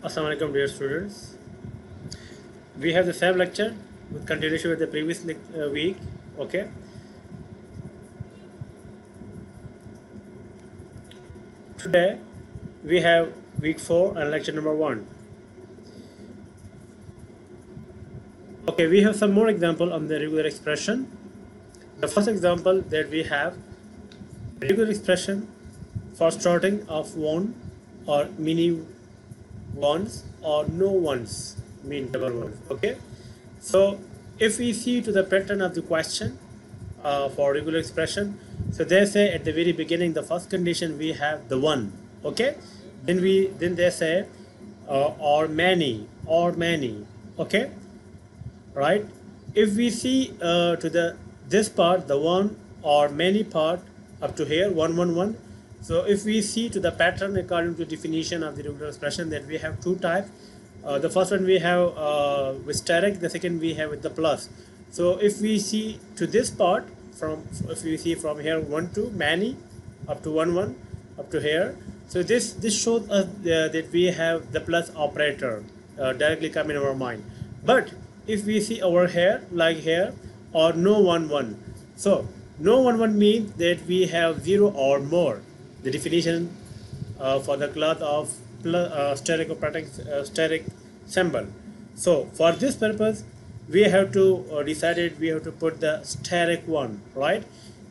Assalamu alaikum dear students. We have the same lecture with continuation with the previous week. Okay. Today we have week 4 and lecture number 1. Okay, we have some more example on the regular expression. The first example that we have regular expression for starting of one or many ones or no ones mean double ones. Okay. So if we see to the pattern of the question for regular expression, so they say at the very beginning the first condition we have the one. Okay. Then they say or many. Okay, right? If we see to the this part, the one or many part up to here, one. So if we see to the pattern according to definition of the regular expression, that we have two types. The first one we have with steric, the second we have with the plus. So if we see to this part, if we see from here one to many up to one up to here, so this shows us that we have the plus operator directly come in our mind. But if we see over here, like here, or no one, so no one means that we have zero or more. The definition for the class of steric operating steric symbol. So for this purpose, we have to decided we have to put the steric one, right?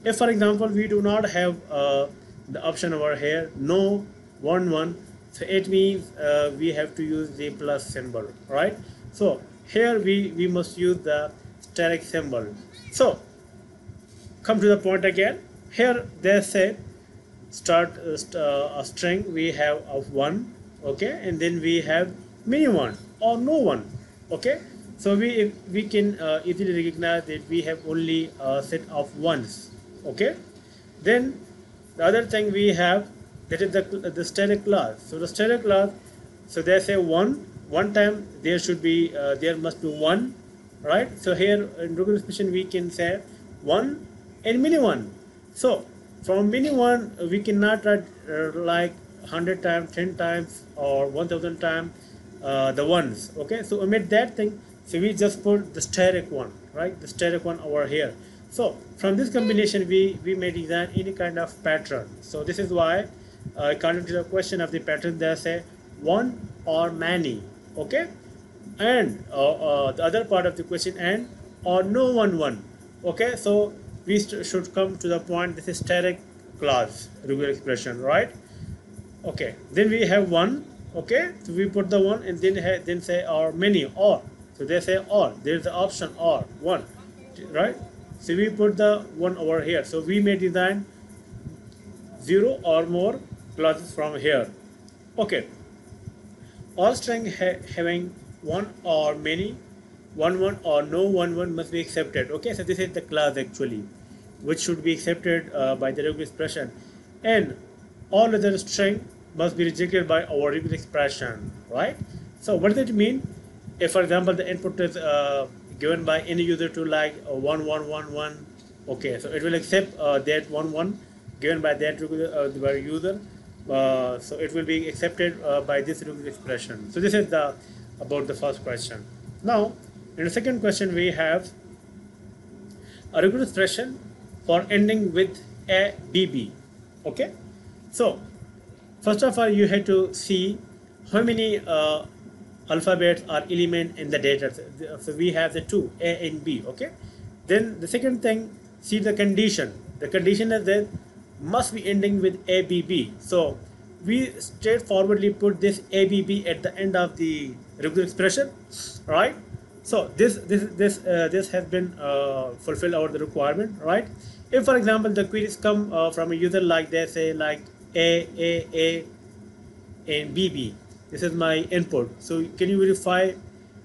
If for example we do not have the option over here, no one, so it means we have to use the plus symbol, right? So here we must use the steric symbol. So come to the point again. Here they say start a string we have of one, okay, and then we have many one or no one, okay. So we can easily recognize that we have only a set of ones, okay. Then the other thing we have, that is the steric class. So the steric class, so they say one time there should be there must be one, right? So here in regular expression we can say one and many one. So from many one we cannot write like 100 times, 10 times, or 1000 times the ones, okay. So omit that thing. So we just put the steric one, right? The steric one over here. So from this combination we may design any kind of pattern. So this is why according to the question of the pattern they say one or many, okay. And the other part of the question, and or no one, okay. So we should come to the point, this is steric class regular expression, right? Okay, then we have one, okay. So we put the one and then say or many or, so they say or, there's the option or one, right? So we put the one over here. So we may design zero or more clauses from here, okay. All string having one or many, one or no one must be accepted, okay. So this is the class actually which should be accepted by the regular expression, and all other string must be rejected by our regular expression, right? So what does it mean? If for example the input is given by any user to like 1, okay, so it will accept that one given by that by user, so it will be accepted by this regular expression. So this is the about the first question. Now in the second question we have a regular expression for ending with a bb, okay. So first of all you have to see how many alphabets are element in the data. So we have the two, a and b, okay. Then the second thing, see the condition. The condition is that must be ending with abb. So we straightforwardly put this abb at the end of the regular expression, right? So this has been fulfilled our the requirement, right? If for example the queries come from a user like they say like a and bb, this is my input. So can you verify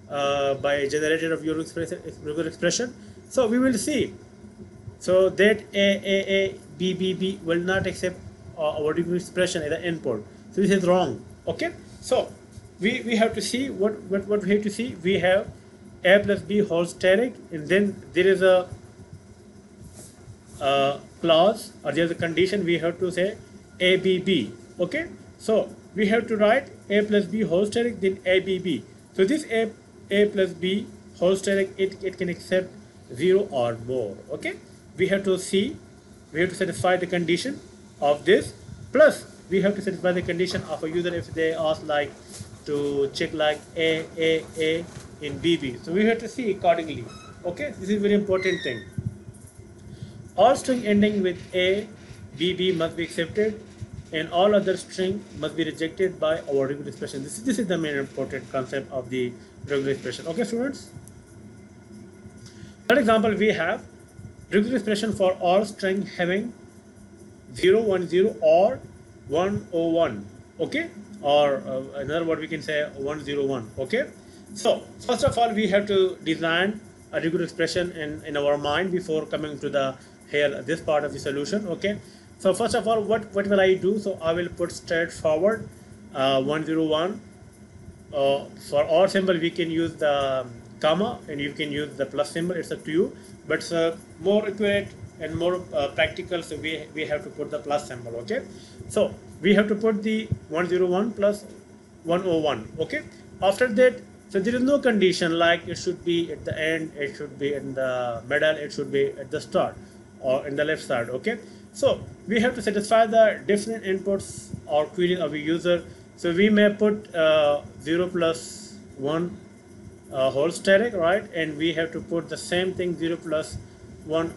by generator of your regular expression? So we will see. So that b will not accept our regular expression as the input. So this is wrong, okay. So we have to see what we have to see. We have a plus b whole steric, and then there is a clause or there is a condition. We have to say abb, okay. So we have to write a plus b whole steric, then ABB. So this a plus b whole steric, it can accept 0 or more. Okay, we have to see, we have to satisfy the condition of this, plus we have to satisfy the condition of a user if they ask like to check like a in BB. So we have to see accordingly. Okay, this is very important thing. All string ending with a, BB must be accepted, and all other string must be rejected by our regular expression. This is the main important concept of the regular expression. Okay, students. For example, we have regular expression for all string having 0, 1, 0 or 1, 0, 1. Okay, or another word we can say 1, 0, 1. Okay. So first of all, we have to design a regular expression in our mind before coming to the here this part of the solution. Okay. So first of all, what will I do? So I will put straightforward 1, 0, 1. For our symbol, we can use the comma and you can use the plus symbol. It's up to you, but it's more accurate and more practical, so we have to put the plus symbol. Okay, so we have to put the 101 plus 101. Okay, after that, so there is no condition like it should be at the end, it should be in the middle, it should be at the start or in the left side. Okay, so we have to satisfy the different inputs or queries of a user. So we may put 0 plus 1 whole steric, right? And we have to put the same thing 0 plus 1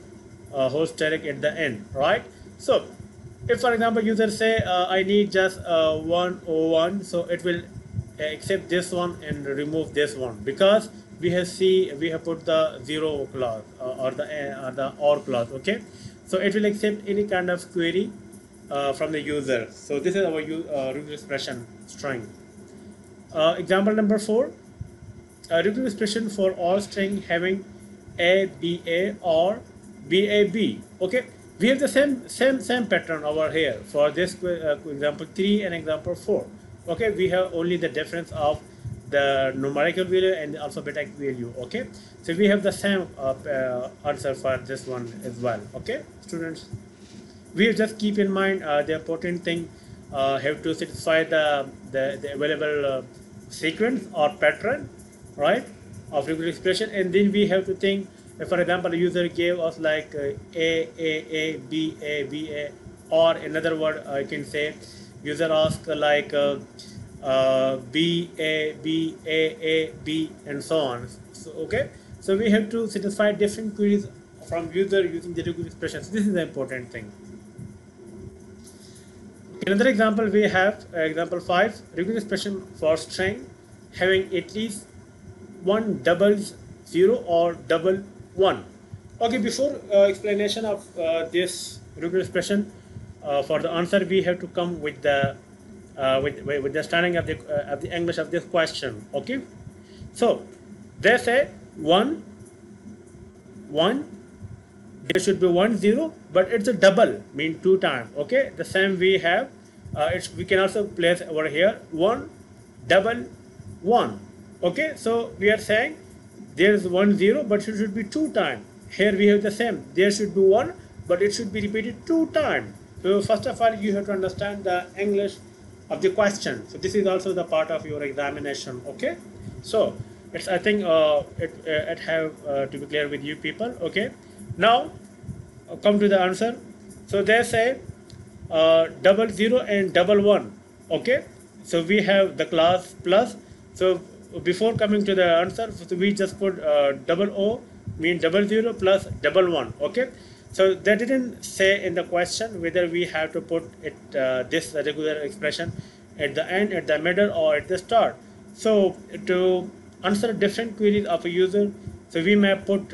whole steric at the end, right? So if for example user say I need just 101, so it will accept this one and remove this one, because we have put the 0 clause or the OR clause. Okay, so it will accept any kind of query from the user. So this is our regular expression string. Example number 4, a regular expression for all string having ABA or BAB. Okay, we have the same pattern over here for this example 3 and example 4. Okay, we have only the difference of the numerical value and the alphabetic value. Okay, so we have the same answer for this one as well. Okay, students, we just keep in mind the important thing, have to satisfy the available sequence or pattern, right, of regular expression, and then we have to think, if for example a user gave us like A, B, A, B, A, or another word I can say user ask like B, A, B, A, B, and so on. So okay, so we have to satisfy different queries from user using the regular expressions. This is the important thing. Another example we have example 5, regular expression for string having at least 1 double 0 or double 1. Okay, before explanation of this regular expression for the answer, we have to come with the with the understanding of the English of this question. Okay, so they say 1 1, there should be 1 0, but it's a double, mean 2 times. Okay, the same we have we can also place over here 1 double 1. Okay, so we are saying there is 1 0, but it should be 2 times. Here we have the same, there should be 1, but it should be repeated 2 times. So first of all, you have to understand the English of the question. So this is also the part of your examination. Okay, so it's, I think it have to be clear with you people. Okay, now come to the answer. So they say double 0 and double 1. Okay, so we have the class plus. So before coming to the answer, so we just put double O, mean double 0 plus double 1. Okay, so they didn't say in the question whether we have to put it this regular expression at the end, at the middle, or at the start. So to answer different queries of a user, so we may put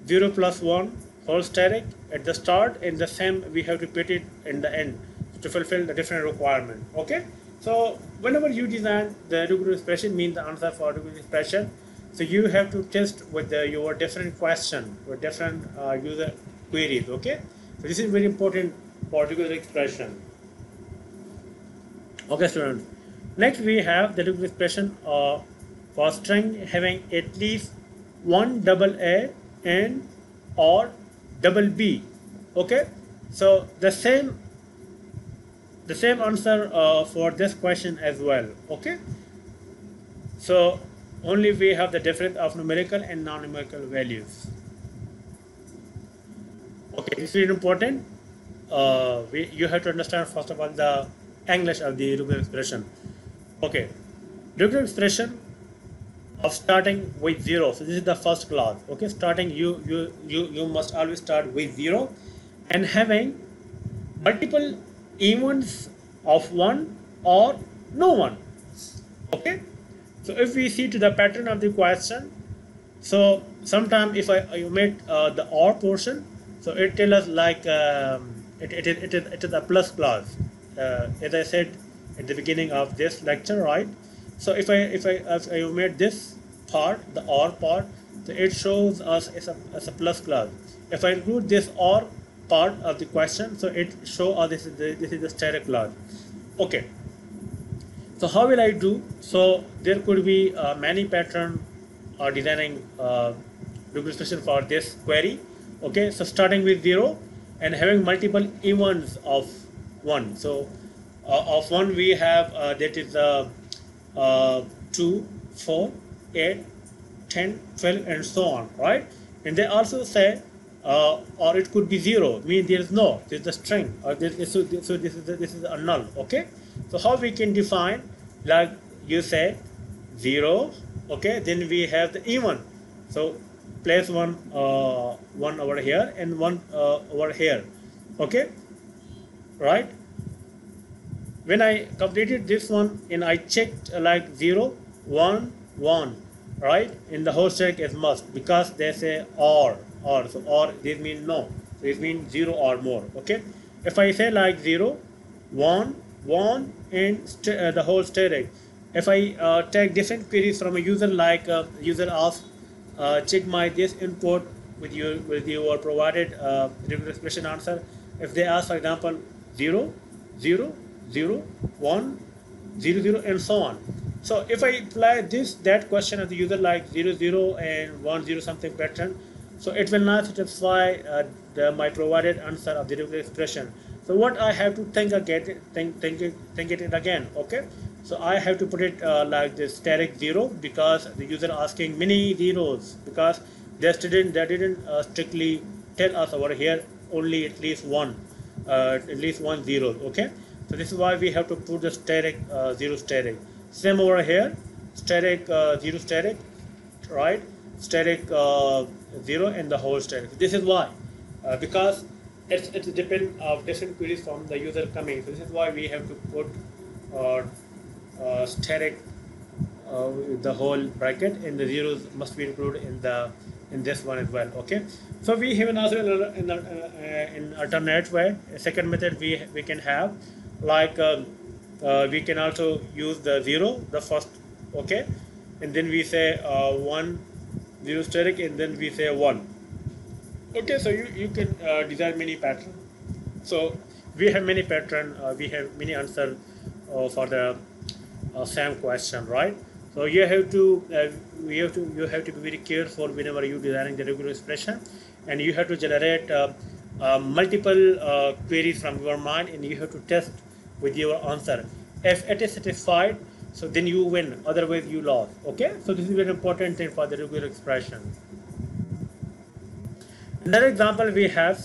0 plus 1 whole steric at the start, and the same we have to put it in the end to fulfill the different requirement. Okay, so whenever you design the regular expression, means the answer for regular expression, so you have to test with your different question with different user queries. Okay, so this is very important for regular expression. Okay, students, next we have the regular expression for string having at least 1 double A and or double B. Okay, so the same the same answer for this question as well. Okay, so only we have the difference of numerical and non-numerical values. Okay, this is important. You have to understand first of all the English of the regular expression. Okay, regular expression of starting with zero. So this is the first clause. Okay, starting you must always start with zero, and having multiple events of one or no one. Okay, so if we see to the pattern of the question, so sometimes if I omit the or portion, so it tells us like it is a plus clause, as I said at the beginning of this lecture, right? So if I omit this part, the or part, so it shows us as a plus clause. If I include this or part of the question, so it shows us this is the static clause. Okay. So how will I do? So there could be many pattern or designing regular expression for this query. Okay, so starting with zero and having multiple events of one. So of one we have that is 2, 4, 8, 10, 12, and so on, right? And they also say, or it could be zero, means there is no, there is a string, or so this is a null. Okay, so how we can define, like you say, zero. Okay, then we have the even. So place one over here and one over here. Okay, right? When I completed this one and I checked like 0, 1, 1, right? In the whole stack is must, because they say or. So or this means no. So it means 0 or more. Okay. If I say like 0, 1, 1, and the whole static. If I take different queries from a user, like user asks, check my this input with your provided regular expression answer. If they ask, for example, 0, 0, 0, 1, 0, 0, and so on. So if I apply that question of the user, like 0, 0 and 1, 0 something pattern, so it will not satisfy my provided answer of the regular expression. So what I have to think it again. Okay, so I have to put it like this static 0, because the user asking many zeros, because they didn't strictly tell us over here only at least one zero. Okay, so this is why we have to put the static 0 static. Same over here, static 0 static, right? Static 0 and the whole static. This is why, because it's depend of different queries from the user coming. So this is why we have to put static the whole bracket, and the zeros must be included in this one as well. Okay, so we have another in alternate way. A second method we can have, like we can also use the 0, the first. Okay, and then we say 1, 0 static, and then we say 1. Okay, so you can design many patterns. So we have many pattern, we have many answer for the same question, right? So you have to be very careful whenever you designing the regular expression, and you have to generate multiple queries from your mind, and you have to test with your answer. If it is satisfied, so then you win, otherwise you lost. Okay, so this is very important thing for the regular expression. Another example we have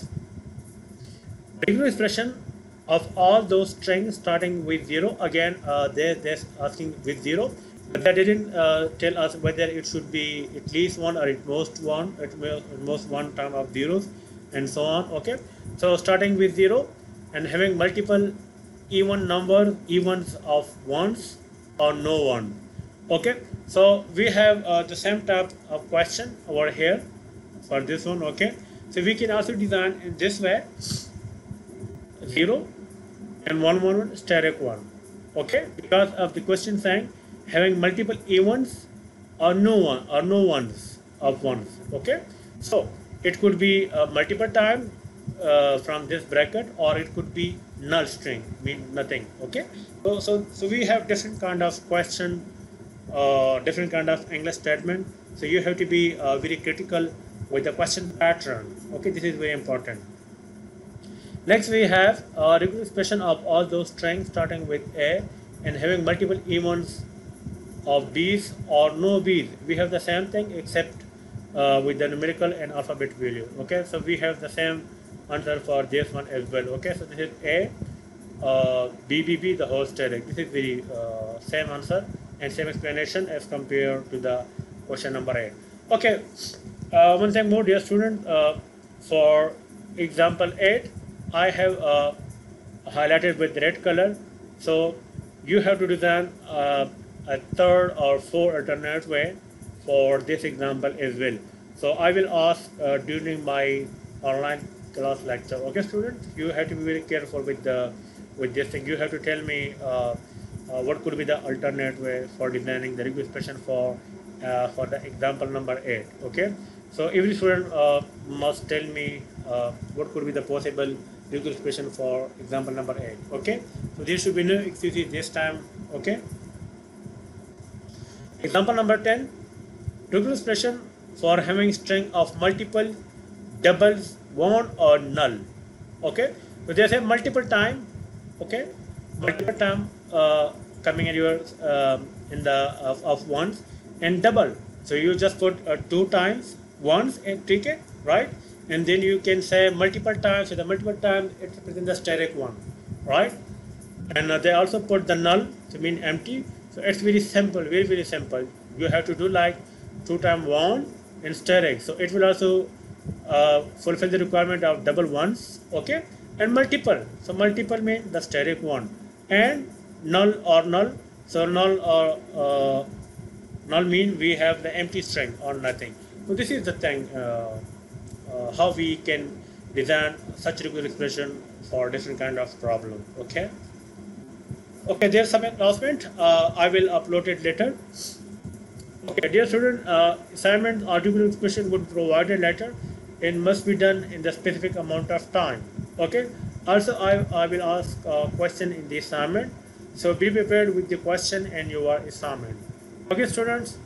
regular expression of all those strings starting with 0. Again, they're asking with 0, but they didn't tell us whether it should be at least one or at most one term of zeros, and so on. Okay, so starting with 0 and having multiple events of ones or no one. Okay, so we have the same type of question over here for this one. Okay, so we can also design in this way: 0 and 1 static 1. Okay, because of the question saying having multiple events or no ones of ones. Okay, so it could be multiple times from this bracket, or it could be null string, mean nothing. Okay, so we have different kind of question, different kind of English statement. So you have to be very critical with the question pattern. Okay, this is very important. Next, we have a regular expression of all those strings starting with A and having multiple evens of B's or no B's. We have the same thing except with the numerical and alphabet value. Okay, so we have the same answer for this one as well. Okay, so this is A, BBB, the whole static. This is the same answer and same explanation as compared to the question number 8. Okay, one thing more, dear student, for example 8, I have highlighted with red color. So you have to design a third or fourth alternate way for this example as well. So I will ask during my online class lecture. Okay, students, you have to be very careful with this thing. You have to tell me what could be the alternate way for designing the regular expression for the example number 8. Okay, so every student must tell me what could be the possible regular expression for example number 8. Okay, so there should be no excuses this time. Okay, example number 10, regular expression for having string of multiple doubles, one or null. Okay, so there's a multiple time. Okay, multiple time coming in your in the of ones and double. So you just put 2 times ones and take it right, and then you can say multiple times. So the multiple times it represents the static one, right? And they also put the null to mean empty. So it's very simple, very simple. You have to do like 2 times 1 in static. So it will also fulfill the requirement of double ones. Okay, and multiple. So multiple means the static one, and null or null. So null or null mean we have the empty string or nothing. So this is the thing how we can design such regular expression for different kind of problem. Okay. Okay, there's some announcement. I will upload it later. Okay, dear student, assignment or regular expression would be provided later and must be done in the specific amount of time. Okay. Also, I will ask a question in the assignment. So be prepared with the question and your assignment. Okay, students.